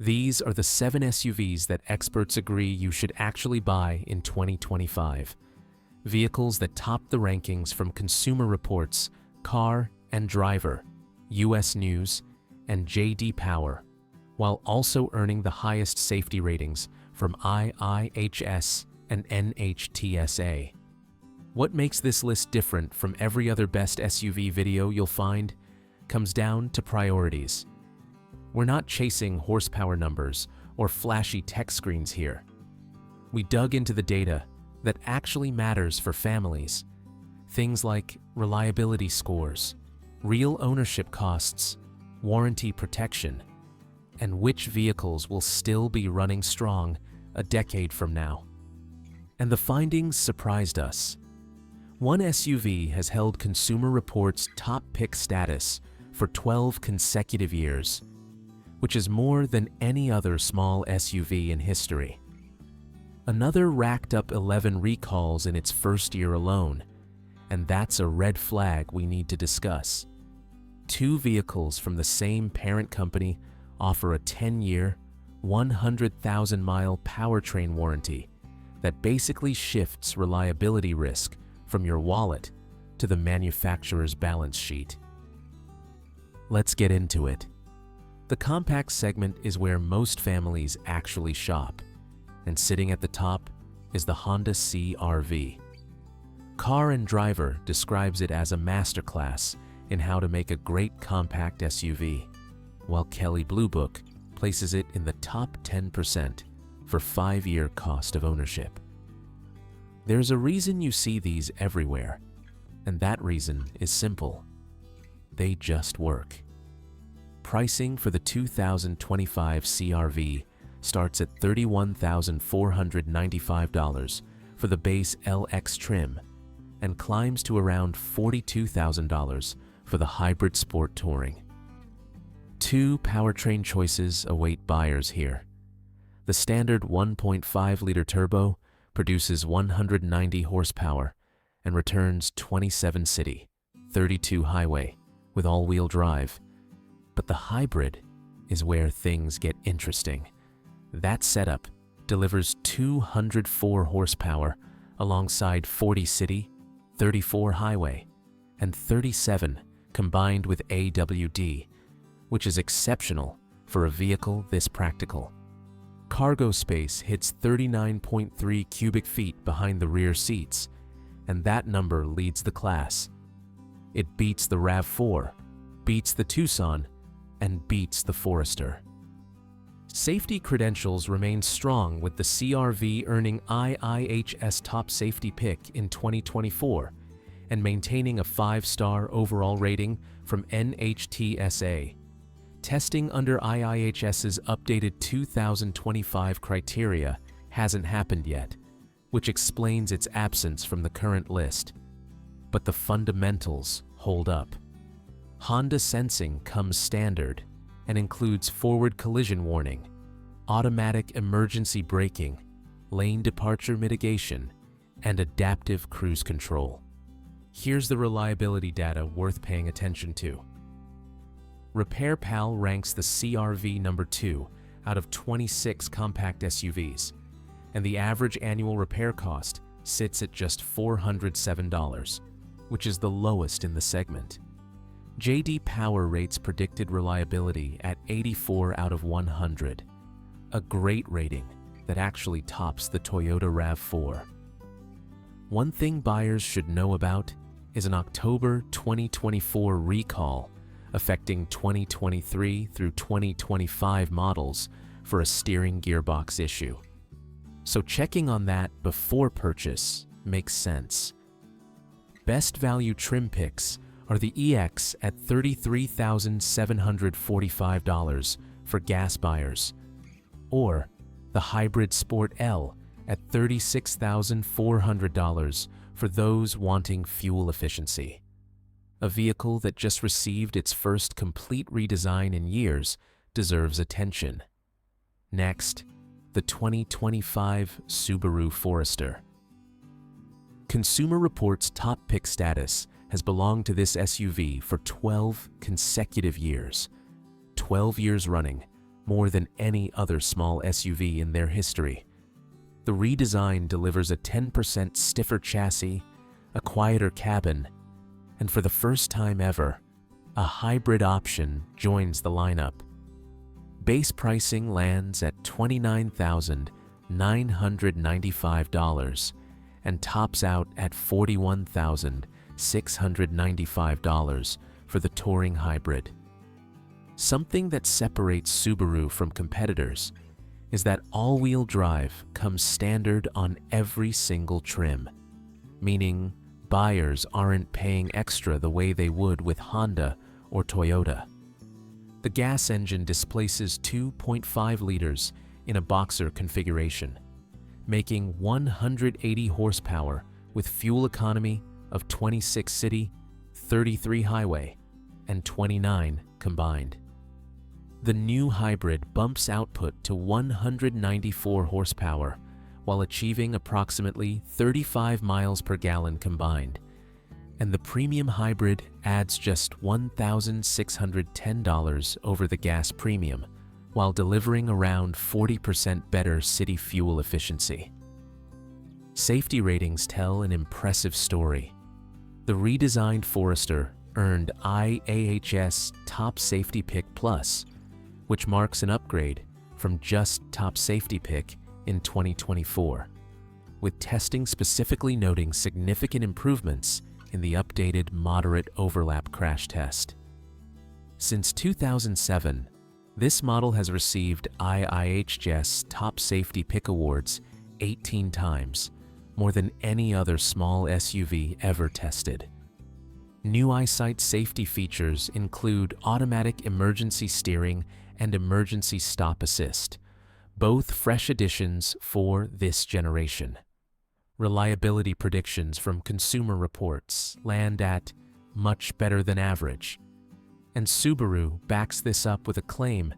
These are the 7 SUVs that experts agree you should actually buy in 2025. Vehicles that top the rankings from Consumer Reports, Car and Driver, US News, and J.D. Power, while also earning the highest safety ratings from IIHS and NHTSA. What makes this list different from every other best SUV video you'll find comes down to priorities. We're not chasing horsepower numbers or flashy tech screens here. We dug into the data that actually matters for families. Things like reliability scores, real ownership costs, warranty protection, and which vehicles will still be running strong a decade from now. And the findings surprised us. One SUV has held Consumer Reports' top pick status for 12 consecutive years, which is more than any other small SUV in history. Another racked up 11 recalls in its first year alone, and that's a red flag we need to discuss. 2 vehicles from the same parent company offer a 10-year, 100,000-mile powertrain warranty that basically shifts reliability risk from your wallet to the manufacturer's balance sheet. Let's get into it. The compact segment is where most families actually shop, and sitting at the top is the Honda CR-V. Car and Driver describes it as a masterclass in how to make a great compact SUV, while Kelley Blue Book places it in the top 10% for 5-year cost of ownership. There's a reason you see these everywhere, and that reason is simple. They just work. Pricing for the 2025 CR-V starts at $31,495 for the base LX trim and climbs to around $42,000 for the hybrid sport touring. 2 powertrain choices await buyers here. The standard 1.5-liter turbo produces 190 horsepower and returns 27 city, 32 highway with all-wheel drive. But the hybrid is where things get interesting. That setup delivers 204 horsepower alongside 40 city, 34 highway, and 37 combined with AWD, which is exceptional for a vehicle this practical. Cargo space hits 39.3 cubic feet behind the rear seats, and that number leads the class. It beats the RAV4, beats the Tucson, and beats the Forester. Safety credentials remain strong, with the CR-V earning IIHS Top Safety Pick in 2024 and maintaining a 5-star overall rating from NHTSA. Testing under IIHS's updated 2025 criteria hasn't happened yet, which explains its absence from the current list. But the fundamentals hold up. Honda sensing comes standard and includes forward collision warning, automatic emergency braking, lane departure mitigation, and adaptive cruise control. Here's the reliability data worth paying attention to. RepairPal ranks the CR-V number 2 out of 26 compact SUVs, and the average annual repair cost sits at just $407, which is the lowest in the segment. J.D. Power rates predicted reliability at 84 out of 100, a great rating that actually tops the Toyota RAV4. One thing buyers should know about is an October 2024 recall affecting 2023 through 2025 models for a steering gearbox issue. So checking on that before purchase makes sense. Best value trim picks are the EX at $33,745 for gas buyers, or the Hybrid Sport L at $36,400 for those wanting fuel efficiency. A vehicle that just received its first complete redesign in years deserves attention. Next, the 2025 Subaru Forester. Consumer Reports' top pick status has belonged to this SUV for 12 consecutive years. 12 years running, more than any other small SUV in their history. The redesign delivers a 10% stiffer chassis, a quieter cabin, and for the first time ever, a hybrid option joins the lineup. Base pricing lands at $29,995 and tops out at $41,695 for the touring hybrid. Something that separates Subaru from competitors is that all-wheel drive comes standard on every single trim, meaning buyers aren't paying extra the way they would with Honda or Toyota. The gas engine displaces 2.5 liters in a Boxer configuration, making 180 horsepower with fuel economy of 26 city, 33 highway, and 29 combined. The new hybrid bumps output to 194 horsepower while achieving approximately 35 miles per gallon combined, and the premium hybrid adds just $1,610 over the gas premium while delivering around 40% better city fuel efficiency. Safety ratings tell an impressive story. The redesigned Forester earned IAHS Top Safety Pick Plus, which marks an upgrade from just Top Safety Pick in 2024, with testing specifically noting significant improvements in the updated moderate overlap crash test. Since 2007, this model has received IIHS Top Safety Pick Awards 18 times, more than any other small SUV ever tested. New EyeSight safety features include automatic emergency steering and emergency stop assist, both fresh additions for this generation. Reliability predictions from Consumer Reports land at much better than average, and Subaru backs this up with a claim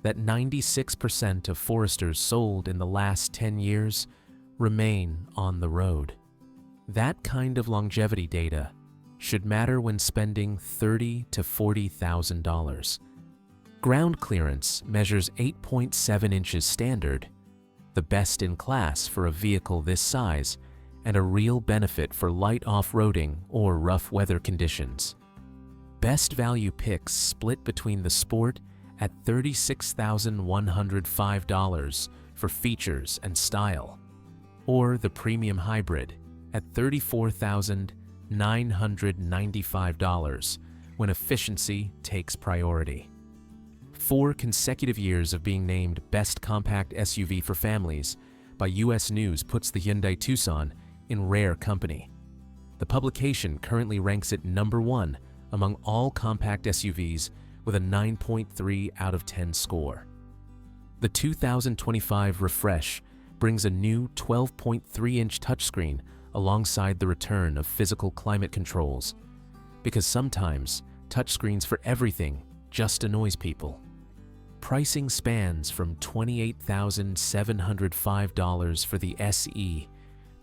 that 96% of Foresters sold in the last 10 years remain on the road. That kind of longevity data should matter when spending $30,000 to $40,000. Ground clearance measures 8.7 inches standard, the best in class for a vehicle this size and a real benefit for light off-roading or rough weather conditions. Best value picks split between the Sport at $36,105 for features and style, or the Premium Hybrid at $34,995 when efficiency takes priority. 4 consecutive years of being named Best Compact SUV for Families by US News puts the Hyundai Tucson in rare company. The publication currently ranks it number 1 among all compact SUVs with a 9.3 out of 10 score. The 2025 refresh brings a new 12.3-inch touchscreen alongside the return of physical climate controls, because sometimes touchscreens for everything just annoys people. Pricing spans from $28,705 for the SE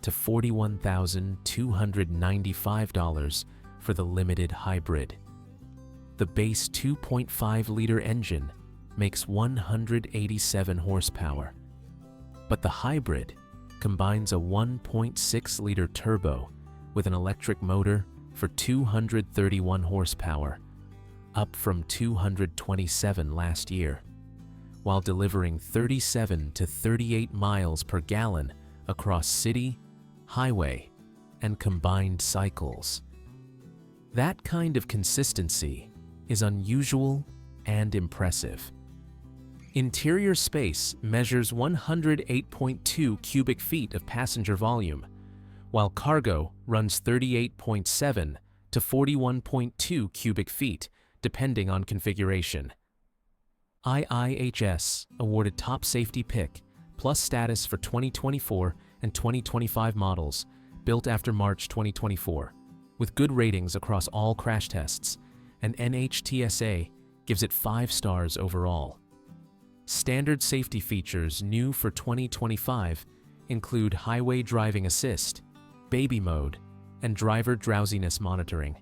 to $41,295 for the limited hybrid. The base 2.5-liter engine makes 187 horsepower, but the hybrid combines a 1.6-liter turbo with an electric motor for 231 horsepower, up from 227 last year, while delivering 37 to 38 miles per gallon across city, highway, and combined cycles. That kind of consistency is unusual and impressive. Interior space measures 108.2 cubic feet of passenger volume, while cargo runs 38.7 to 41.2 cubic feet, depending on configuration. IIHS awarded Top Safety Pick Plus status for 2024 and 2025 models built after March 2024, with good ratings across all crash tests, and NHTSA gives it 5 stars overall. Standard safety features new for 2025 include highway driving assist, baby mode, and driver drowsiness monitoring.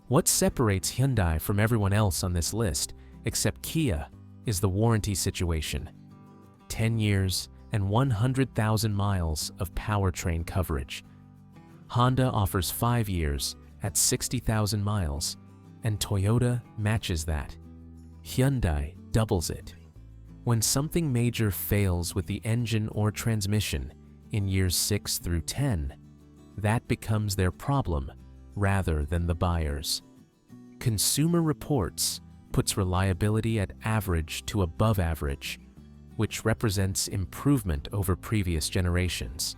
What separates Hyundai from everyone else on this list, except Kia, is the warranty situation. 10 years and 100,000 miles of powertrain coverage. Honda offers 5 years at 60,000 miles, and Toyota matches that. Hyundai doubles it. When something major fails with the engine or transmission in years 6 through 10, that becomes their problem rather than the buyer's. Consumer Reports puts reliability at average to above average, which represents improvement over previous generations.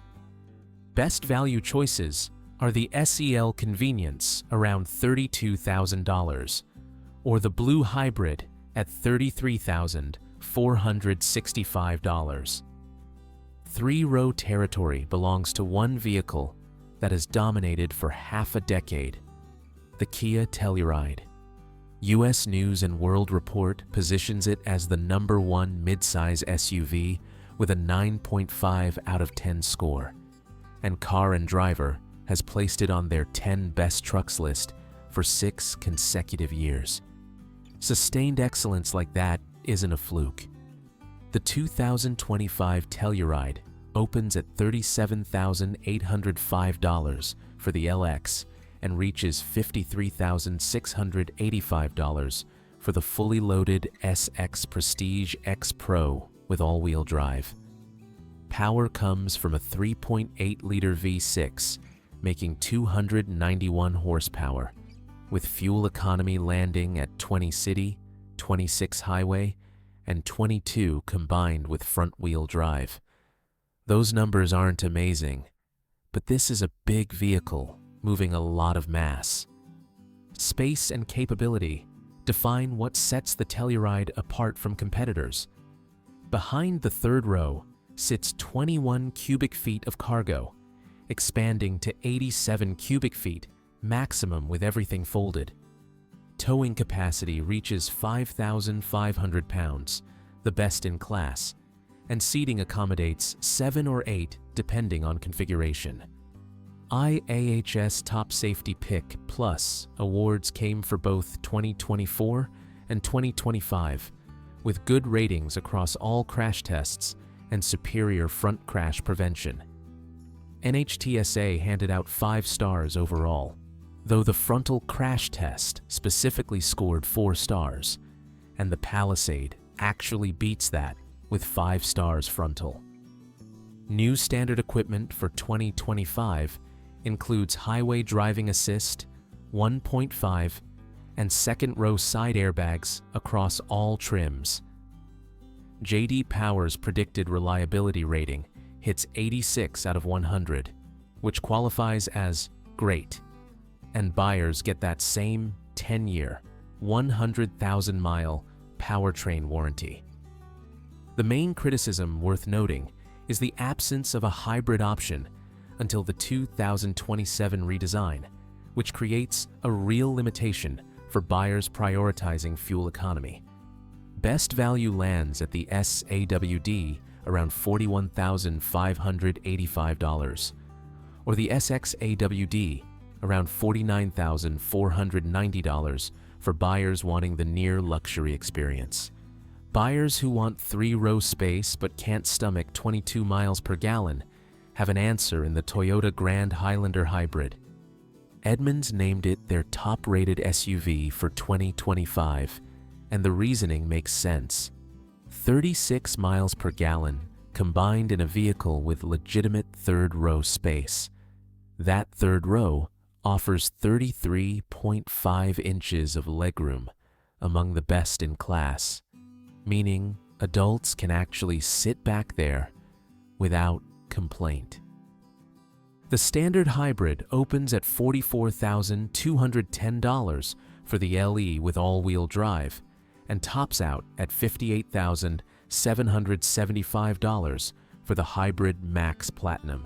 Best value choices are the SEL Convenience around $32,000 or the Blue Hybrid at $33,465. Three-row territory belongs to one vehicle that has dominated for half a decade, the Kia Telluride. US News & World Report positions it as the #1 midsize SUV with a 9.5 out of 10 score, and Car and Driver has placed it on their 10 best trucks list for 6 consecutive years. Sustained excellence like that isn't a fluke. The 2025 Telluride opens at $37,805 for the LX and reaches $53,685 for the fully loaded SX Prestige X Pro with all-wheel drive. Power comes from a 3.8-liter V6, making 291 horsepower, with fuel economy landing at 20 city, 26 highway, and 22 combined with front-wheel drive. Those numbers aren't amazing, but this is a big vehicle moving a lot of mass. Space and capability define what sets the Telluride apart from competitors. Behind the third row sits 21 cubic feet of cargo, expanding to 87 cubic feet maximum with everything folded. Towing capacity reaches 5,500 pounds, the best in class, and seating accommodates 7 or 8 depending on configuration. IAHS Top Safety Pick Plus awards came for both 2024 and 2025, with good ratings across all crash tests and superior front crash prevention. NHTSA handed out 5 stars overall, though the frontal crash test specifically scored 4 stars, and the Palisade actually beats that with 5 stars frontal. New standard equipment for 2025 includes highway driving assist, 1.5, and second-row side airbags across all trims. J.D. Power's predicted reliability rating hits 86 out of 100, which qualifies as great, and buyers get that same 10-year, 100,000-mile powertrain warranty. The main criticism worth noting is the absence of a hybrid option until the 2027 redesign, which creates a real limitation for buyers prioritizing fuel economy. Best value lands at the SAWD around $41,585, or the SXAWD around $49,490 for buyers wanting the near luxury experience. Buyers who want 3-row space but can't stomach 22 miles per gallon have an answer in the Toyota Grand Highlander Hybrid. Edmunds named it their top-rated SUV for 2025, and the reasoning makes sense. 36 miles per gallon combined in a vehicle with legitimate third-row space. That third row offers 33.5 inches of legroom, among the best in class, meaning adults can actually sit back there without complaint. The standard hybrid opens at $44,210 for the LE with all-wheel drive and tops out at $58,775 for the Hybrid Max Platinum.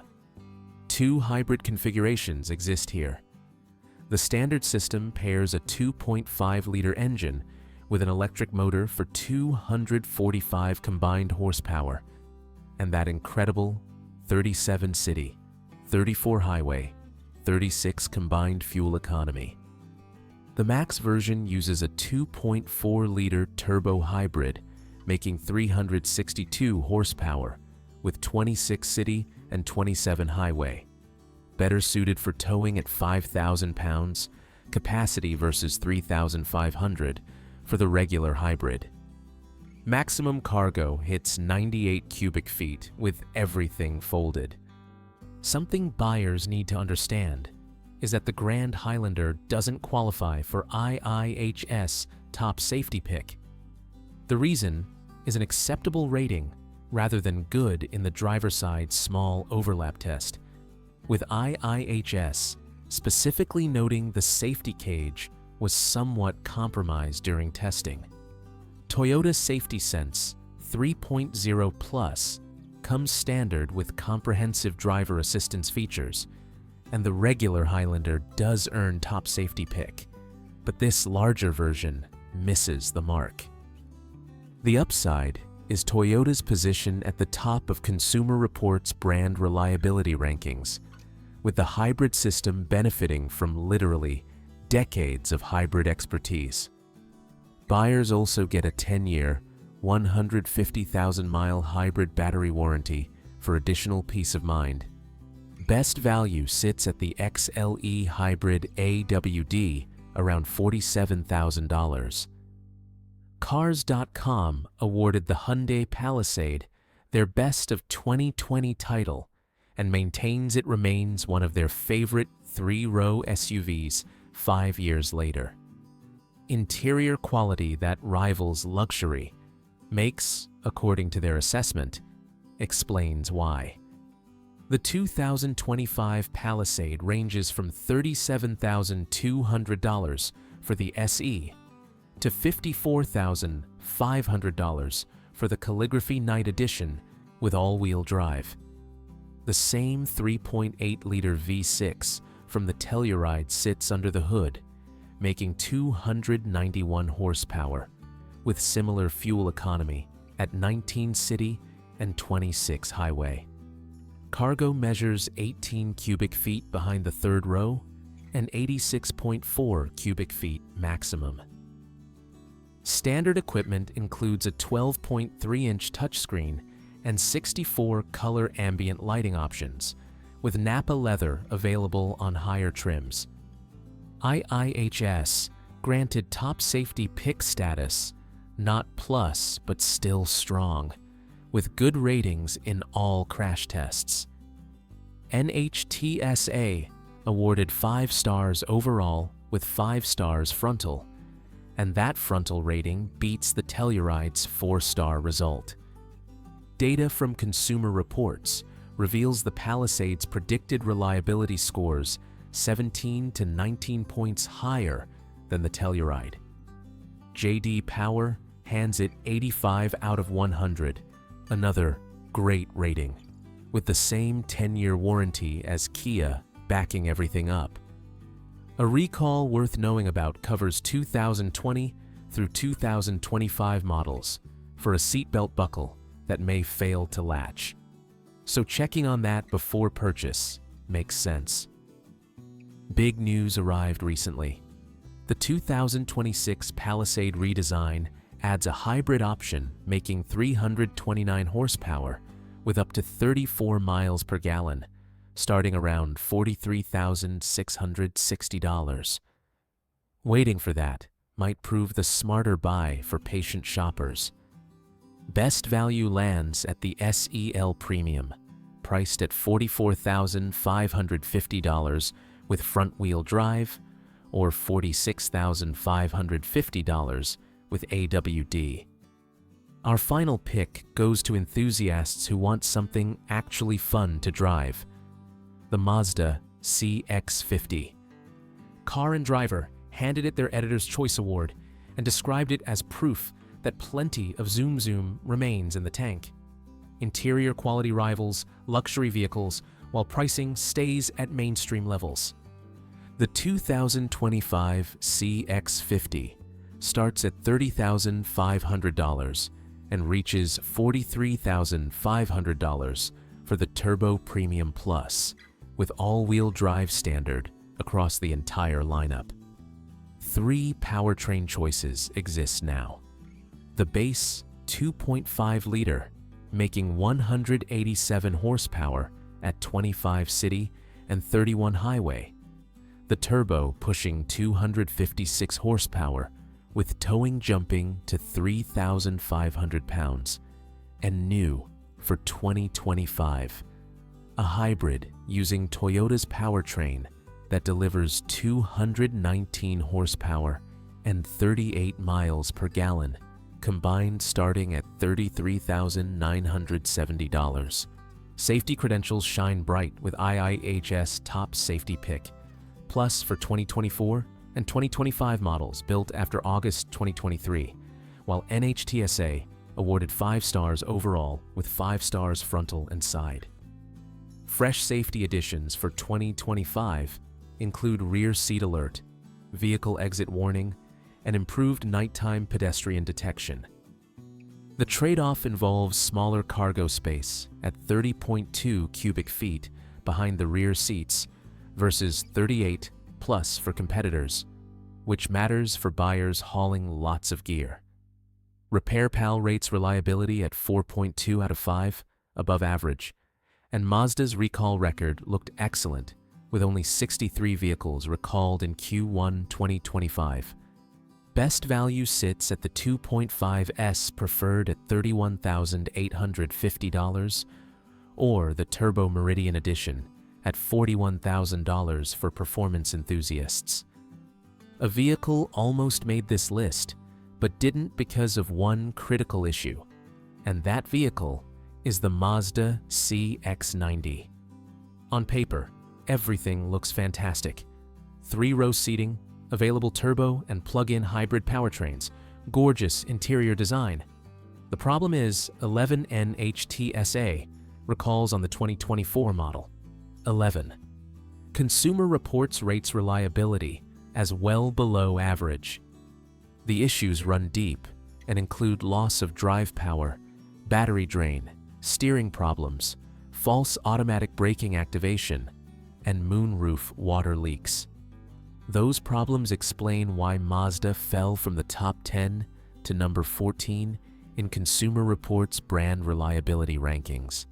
2 hybrid configurations exist here. The standard system pairs a 2.5-liter engine with an electric motor for 245 combined horsepower and that incredible 37 city, 34 highway, 36 combined fuel economy. The Max version uses a 2.4-liter turbo hybrid making 362 horsepower, with 26 city and 27 highway. Better suited for towing at 5,000 pounds capacity versus 3,500 for the regular hybrid. Maximum cargo hits 98 cubic feet with everything folded. Something buyers need to understand is that the Grand Highlander doesn't qualify for IIHS top safety pick. The reason is an acceptable rating rather than good in the driver's side small overlap test, with IIHS specifically noting the safety cage was somewhat compromised during testing. Toyota Safety Sense 3.0 Plus comes standard with comprehensive driver assistance features, and the regular Highlander does earn top safety pick, but this larger version misses the mark. The upside is Toyota's position at the top of Consumer Reports' brand reliability rankings, with the hybrid system benefiting from literally decades of hybrid expertise. Buyers also get a 10-year, 150,000-mile hybrid battery warranty for additional peace of mind. Best value sits at the XLE Hybrid AWD, around $47,000. Cars.com awarded the Hyundai Palisade their Best of 2020 title and maintains it remains one of their favorite three-row SUVs 5 years later. Interior quality that rivals luxury makes, according to their assessment, explains why. The 2025 Palisade ranges from $37,200 for the SE to $54,500 for the Calligraphy Night Edition with all-wheel drive. The same 3.8-liter V6 from the Telluride sits under the hood, making 291 horsepower, with similar fuel economy at 19 city and 26 highway. Cargo measures 18 cubic feet behind the third row and 86.4 cubic feet maximum. Standard equipment includes a 12.3-inch touchscreen and 64 color ambient lighting options, with Napa leather available on higher trims. IIHS granted top safety pick status, not plus but still strong, with good ratings in all crash tests. NHTSA awarded 5 stars overall with 5 stars frontal, and that frontal rating beats the Telluride's 4-star result. Data from Consumer Reports reveals the Palisade's predicted reliability scores 17 to 19 points higher than the Telluride. J.D. Power hands it 85 out of 100, another great rating, with the same 10-year warranty as Kia backing everything up. A recall worth knowing about covers 2020 through 2025 models for a seatbelt buckle that may fail to latch. So checking on that before purchase makes sense. Big news arrived recently. The 2026 Palisade redesign adds a hybrid option making 329 horsepower with up to 34 miles per gallon, starting around $43,660. Waiting for that might prove the smarter buy for patient shoppers. Best value lands at the SEL Premium, priced at $44,550 with front-wheel drive, or $46,550 with AWD. Our final pick goes to enthusiasts who want something actually fun to drive: the Mazda CX-50. Car and Driver handed it their Editor's Choice Award and described it as proof that plenty of zoom remains in the tank. Interior quality rivals luxury vehicles while pricing stays at mainstream levels. The 2025 CX-50 starts at $30,500 and reaches $43,500 for the Turbo Premium Plus, with all-wheel drive standard across the entire lineup. 3 powertrain choices exist now: the base 2.5-liter, making 187 horsepower at 25 city and 31 highway. The turbo pushing 256 horsepower with towing jumping to 3,500 pounds, and new for 2025. A hybrid using Toyota's powertrain that delivers 219 horsepower and 38 miles per gallon, combined starting at $33,970. Safety credentials shine bright with IIHS top safety pick, plus for 2024 and 2025 models built after August 2023, while NHTSA awarded 5 stars overall with 5 stars frontal and side. Fresh safety additions for 2025 include rear seat alert, vehicle exit warning, and improved nighttime pedestrian detection. The trade-off involves smaller cargo space at 30.2 cubic feet behind the rear seats versus 38 plus for competitors, which matters for buyers hauling lots of gear. RepairPal rates reliability at 4.2 out of 5, above average, and Mazda's recall record looked excellent, with only 63 vehicles recalled in Q1 2025. Best value sits at the 2.5S preferred at $31,850, or the Turbo Meridian Edition at $41,000 for performance enthusiasts. A vehicle almost made this list, but didn't because of one critical issue, and that vehicle is the Mazda CX-90. On paper, everything looks fantastic. 3-row seating, available turbo and plug-in hybrid powertrains, gorgeous interior design. The problem is 11 NHTSA recalls on the 2024 model. 11. Consumer Reports rates reliability as well below average. The issues run deep and include loss of drive power, battery drain, steering problems, false automatic braking activation, and moonroof water leaks. Those problems explain why Mazda fell from the top 10 to number 14 in Consumer Reports brand reliability rankings.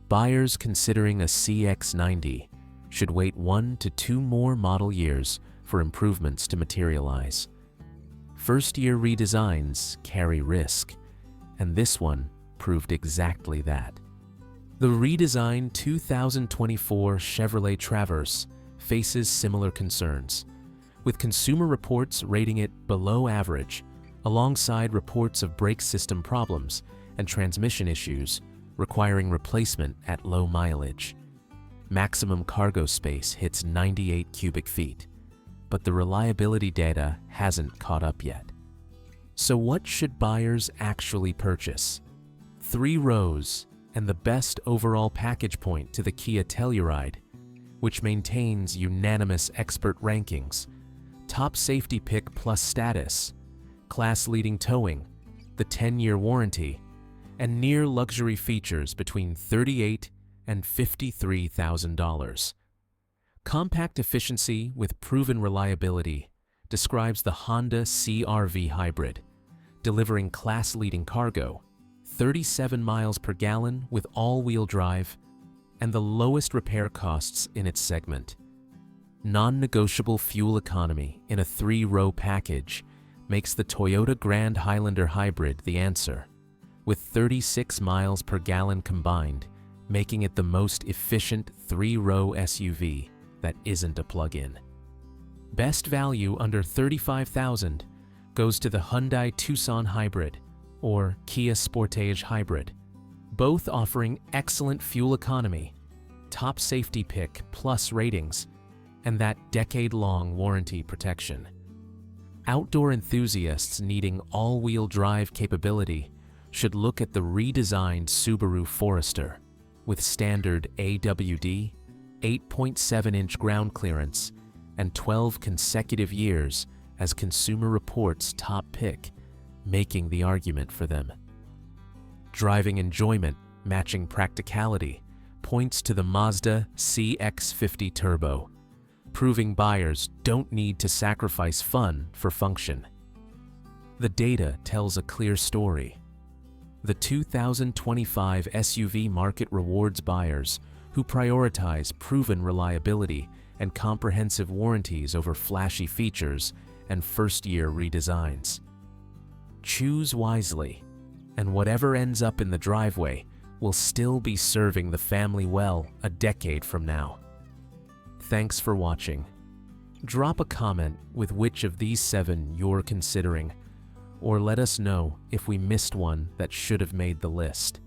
Buyers considering a CX-90 should wait 1 to 2 more model years for improvements to materialize. First-year redesigns carry risk, and this one proved exactly that. The redesigned 2024 Chevrolet Traverse faces similar concerns, with Consumer Reports rating it below average, alongside reports of brake system problems and transmission issues requiring replacement at low mileage. Maximum cargo space hits 98 cubic feet, but the reliability data hasn't caught up yet. So what should buyers actually purchase? 3 rows and the best overall package point to the Kia Telluride, which maintains unanimous expert rankings, top safety pick plus status, class-leading towing, the 10-year warranty, and near luxury features between $38,000 and $53,000. Compact efficiency with proven reliability describes the Honda CR-V Hybrid, delivering class-leading cargo, 37 miles per gallon with all-wheel drive, and the lowest repair costs in its segment. Non-negotiable fuel economy in a 3-row package makes the Toyota Grand Highlander Hybrid the answer, with 36 miles per gallon combined, making it the most efficient 3-row SUV that isn't a plug-in. Best value under $35,000 goes to the Hyundai Tucson Hybrid or Kia Sportage Hybrid, both offering excellent fuel economy, top safety pick plus ratings, and that decade-long warranty protection. Outdoor enthusiasts needing all-wheel drive capability should look at the redesigned Subaru Forester with standard AWD, 8.7-inch ground clearance, and 12 consecutive years as Consumer Reports' top pick, making the argument for them. Driving enjoyment matching practicality points to the Mazda CX-50 Turbo, proving buyers don't need to sacrifice fun for function. The data tells a clear story. The 2025 SUV market rewards buyers who prioritize proven reliability and comprehensive warranties over flashy features and first-year redesigns. Choose wisely, and whatever ends up in the driveway will still be serving the family well a decade from now. Thanks for watching. Drop a comment with which of these 7 you're considering, or let us know if we missed one that should have made the list.